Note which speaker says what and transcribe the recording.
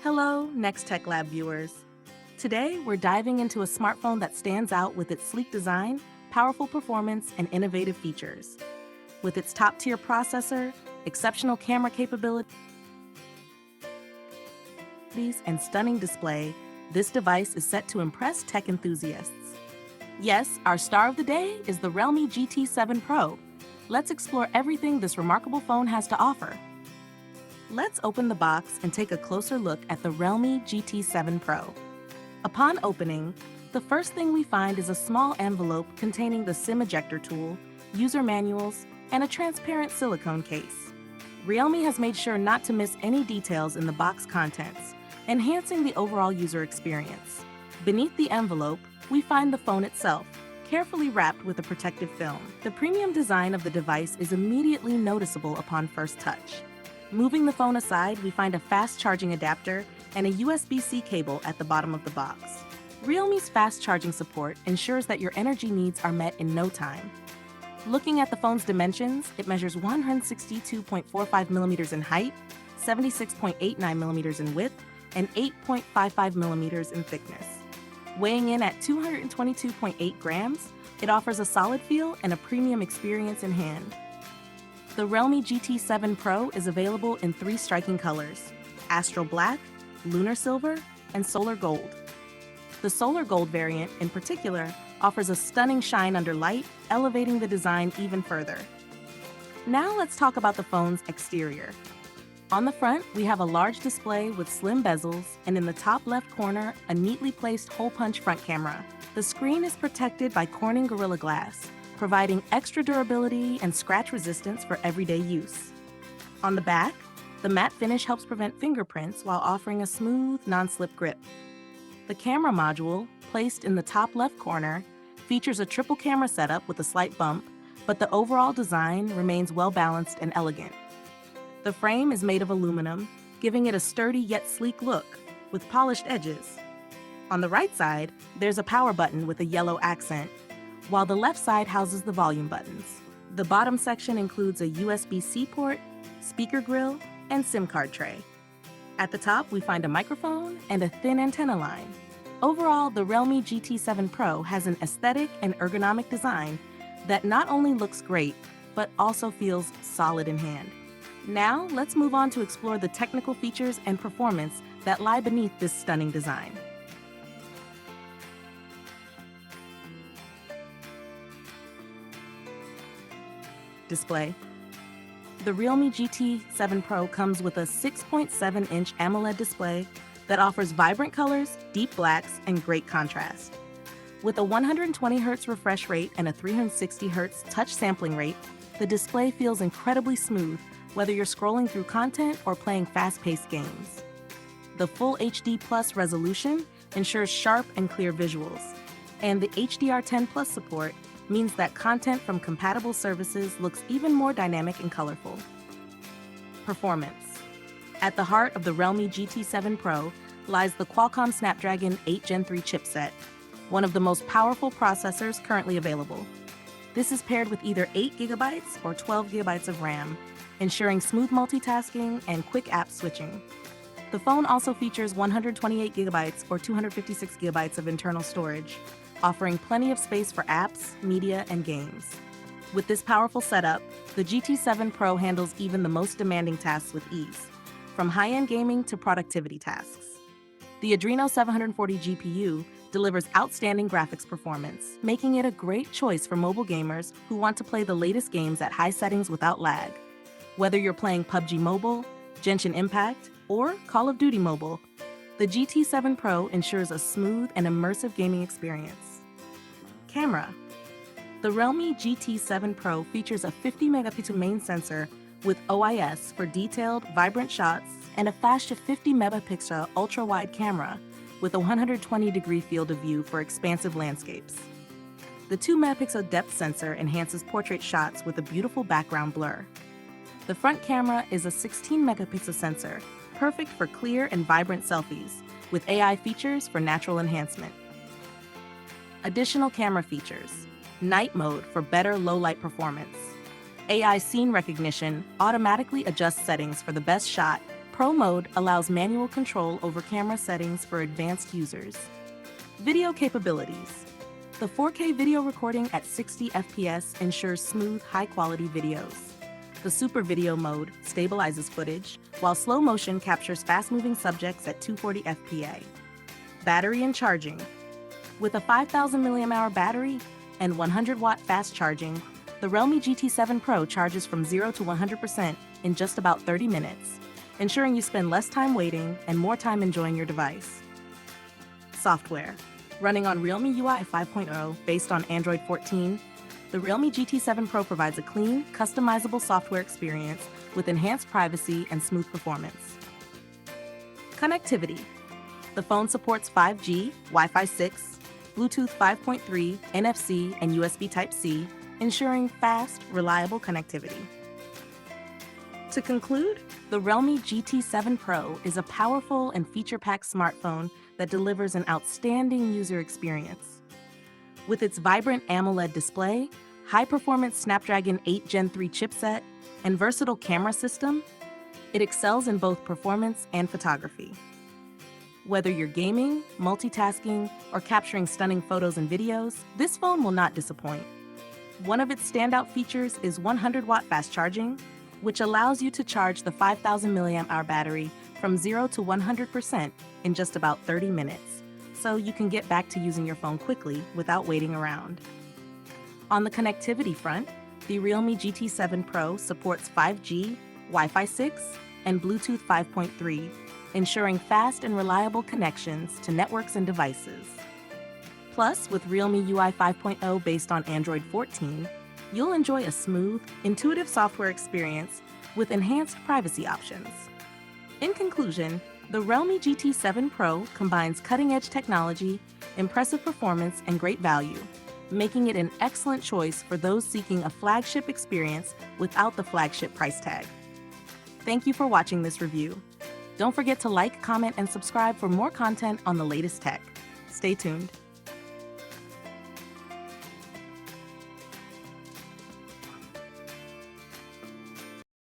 Speaker 1: Hello, Next Tech Lab viewers. Today, we're diving into a smartphone that stands out with its sleek design, powerful performance, and innovative features. With its top-tier processor, exceptional camera capabilities, and stunning display, this device is set to impress tech enthusiasts. Yes, our star of the day is the Realme GT7 Pro. Let's explore everything this remarkable phone has to offer. Let's open the box and take a closer look at the Realme GT7 Pro. Upon opening, the first thing we find is a small envelope containing the SIM ejector tool, user manuals, and a transparent silicone case. Realme has made sure not to miss any details in the box contents, enhancing the overall user experience. Beneath the envelope, we find the phone itself, carefully wrapped with a protective film. The premium design of the device is immediately noticeable upon first touch. Moving the phone aside, we find a fast-charging adapter and a USB-C cable at the bottom of the box. Realme's fast charging support ensures that your energy needs are met in no time. Looking at the phone's dimensions, it measures 162.45 millimeters in height, 76.89 millimeters in width, and 8.55 millimeters in thickness. Weighing in at 222.8 grams, it offers a solid feel and a premium experience in hand. The Realme GT7 Pro is available in 3 striking colors: Astral Black, Lunar Silver, and Solar Gold. The Solar Gold variant, in particular, offers a stunning shine under light, elevating the design even further. Now let's talk about the phone's exterior. On the front, we have a large display with slim bezels, and in the top left corner, a neatly placed hole-punch front camera. The screen is protected by Corning Gorilla Glass, providing extra durability and scratch resistance for everyday use. On the back, the matte finish helps prevent fingerprints while offering a smooth, non-slip grip. The camera module, placed in the top left corner, features a triple camera setup with a slight bump, but the overall design remains well-balanced and elegant. The frame is made of aluminum, giving it a sturdy yet sleek look, with polished edges. On the right side, there's a power button with a yellow accent, while the left side houses the volume buttons. The bottom section includes a USB-C port, speaker grill, and SIM card tray. At the top, we find a microphone and a thin antenna line. Overall, the Realme GT7 Pro has an aesthetic and ergonomic design that not only looks great, but also feels solid in hand. Now, let's move on to explore the technical features and performance that lie beneath this stunning design. Display. The Realme GT7 Pro comes with a 6.7-inch AMOLED display that offers vibrant colors, deep blacks, and great contrast. With a 120 Hz refresh rate and a 360 Hz touch sampling rate, the display feels incredibly smooth, whether you're scrolling through content or playing fast-paced games. The Full HD Plus resolution ensures sharp and clear visuals, and the HDR10 Plus support means that content from compatible services looks even more dynamic and colorful. Performance. At the heart of the Realme GT7 Pro lies the Qualcomm Snapdragon 8 Gen 3 chipset, one of the most powerful processors currently available. This is paired with either 8GB or 12GB of RAM, ensuring smooth multitasking and quick app switching. The phone also features 128GB or 256GB of internal storage, offering plenty of space for apps, media, and games. With this powerful setup, the GT7 Pro handles even the most demanding tasks with ease, from high-end gaming to productivity tasks. The Adreno 740 GPU delivers outstanding graphics performance, making it a great choice for mobile gamers who want to play the latest games at high settings without lag. Whether you're playing PUBG Mobile, Genshin Impact, or Call of Duty Mobile, the GT7 Pro ensures a smooth and immersive gaming experience. Camera. The Realme GT7 Pro features a 50-megapixel main sensor with OIS for detailed, vibrant shots and a flash to 50-megapixel ultra-wide camera with a 120-degree field of view for expansive landscapes. The 2-megapixel depth sensor enhances portrait shots with a beautiful background blur. The front camera is a 16-megapixel sensor, perfect for clear and vibrant selfies, with AI features for natural enhancement. Additional camera features: night mode for better low-light performance. AI scene recognition automatically adjusts settings for the best shot Pro mode allows manual control over camera settings for advanced users. Video capabilities. The 4K video recording at 60 FPS ensures smooth, high-quality videos. The Super Video mode stabilizes footage, while slow motion captures fast-moving subjects at 240 fps. Battery and charging. With a 5,000 mAh battery and 100-watt fast charging, the Realme GT7 Pro charges from 0 to 100% in just about 30 minutes, ensuring you spend less time waiting and more time enjoying your device. Software. Running on Realme UI 5.0 based on Android 14, the Realme GT7 Pro provides a clean, customizable software experience with enhanced privacy and smooth performance. Connectivity. The phone supports 5G, Wi-Fi 6, Bluetooth 5.3, NFC, and USB Type-C, ensuring fast, reliable connectivity. To conclude, the Realme GT7 Pro is a powerful and feature-packed smartphone that delivers an outstanding user experience. With its vibrant AMOLED display, high-performance Snapdragon 8 Gen 3 chipset, and versatile camera system, it excels in both performance and photography. Whether you're gaming, multitasking, or capturing stunning photos and videos, this phone will not disappoint. One of its standout features is 100-watt fast charging, which allows you to charge the 5,000 mAh battery from 0 to 100% in just about 30 minutes, so you can get back to using your phone quickly without waiting around. On the connectivity front, the Realme GT7 Pro supports 5G, Wi-Fi 6, and Bluetooth 5.3, ensuring fast and reliable connections to networks and devices. Plus, with Realme UI 5.0 based on Android 14, you'll enjoy a smooth, intuitive software experience with enhanced privacy options. In conclusion, the Realme GT7 Pro combines cutting-edge technology, impressive performance, and great value, making it an excellent choice for those seeking a flagship experience without the flagship price tag. Thank you for watching this review. Don't forget to like, comment, and subscribe for more content on the latest tech. Stay tuned.